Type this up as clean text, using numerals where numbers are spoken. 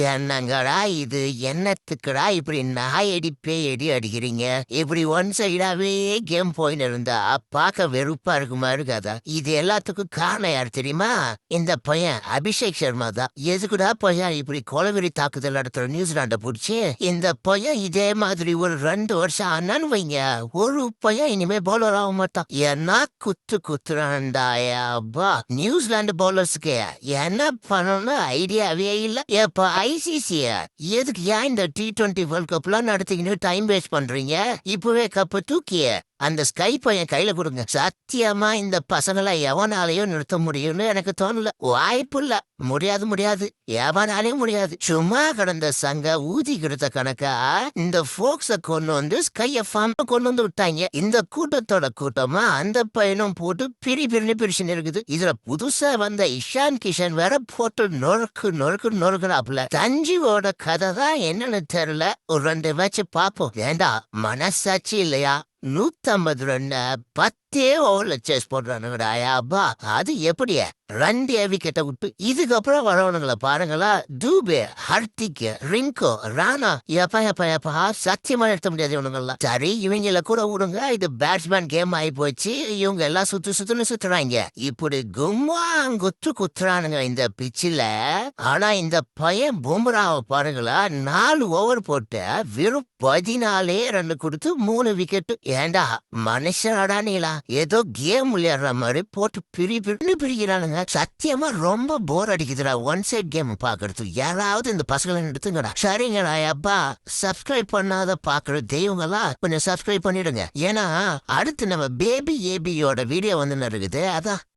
என்னங்கடா இது என்னத்துக்குடா இப்படி நாயடி பேயடி அடிக்கிறீங்க? இப்படி ஒன் சைடாவே கேம் போயின்னு இருந்தா பார்க்க வெறுப்பா இருக்குமா இருக்காதா? இது எல்லாத்துக்கும் காரணம் யார் தெரியுமா? இந்த பையன் அபிஷேக் சர்மா தான். எதுக்குடா பையன் இப்படி கொலவெறி தாக்குதல் நடத்துற நியூசிலாண்ட புடிச்சு இந்த பையன் இதே மாதிரி ஒரு 2 வருஷம் ஆனான்னு வைங்க, ஒரு பையன் இனிமே பவுலர் ஆக மாட்டான். என்ன குத்துறான்டாயா அப்பா! நியூசிலாந்து பவுலர்ஸ்க்கு என்ன பண்ணணும்னு ஐடியாவே இல்ல. எப்ப ஐசிசிய எதுக்கு ஏன் இந்த T20 வேர்ல்ட் கப்லாம் நடத்திக்கின்னு டைம் வேஸ்ட் பண்றீங்க? இப்பவே கப்பு தூக்கிய அந்த ஸ்கை பையன் கையில கொடுங்க. சத்தியமா இந்த பசங்களை எவனாலையும் நிறுத்த முடியும்னு எனக்கு தோணல. வாய்ப்பு இல்ல. முடியாது. எவனாலையும் முடியாது. சும்மா கடந்த சங்க ஊதி கிடத்த கணக்கா இந்த ஃபோக்ஸ கொண்டு வந்து ஸ்கைய ஃபார்ம் கொண்டு வந்து விட்டாங்க. இந்த கூட்டத்தோட கூட்டமா அந்த பையனும் போட்டு பிரிச்சுன்னு இருக்குது. இதுல புதுசா வந்த இஷான் கிஷன் வேற போட்டு நொறுக்குறாப்புல. சஞ்சீவோட கதை தான் என்னன்னு தெரியல. ஒரு 2 மேட்ச் பாப்போம். ஏண்டா மனசாட்சி இல்லையா? 150 ரன் 10 ஓவர்ல சேஸ் போடுறானுங்கடாயா அப்பா! அது எப்படியா 2 விக்கெட்டை விட்டு இதுக்கப்புறம் வரவனுங்கள பாருங்களா? டூபே, ஹர்திக், ரிங்கோ, ராணா எப்பா சத்தியமா நிறுத்த முடியாது இவனுங்கெல்லாம். சரி இவங்கள கூட விடுங்க, இது பேட்ஸ்மேன் கேம் ஆகி போச்சு. இவங்க எல்லாம் சுத்துறாங்க. இப்படி குத்துறானுங்க இந்த பிச்சில. ஆனா இந்த பையன் பும்ராவை பாருங்களா, 4 ஓவர் போட்டு வெறும் 14 ரன் கொடுத்து 3 விக்கெட். ஏண்டா மனுஷனாடா நீலா? ஏதோ கேம் விளையாடுற மாதிரி போட்டு பிரிக்கிறானுங்க. சத்தியமா ரொம்ப போர் அடிக்குதுடா ஒன் சைட் கேம் பாக்குறது. யாராவது இந்த பசங்களை எடுத்துங்கடா. சரிங்கடா அப்பா, சப்ஸ்கிரைப் பண்ணாத பாக்குற தெய்வங்களா கொஞ்சம் சப்ஸ்கிரைப் பண்ணிடுங்க. ஏன்னா அடுத்து நம்ம பேபி ஏபியோட வீடியோ வந்து இருக்குது. அதான்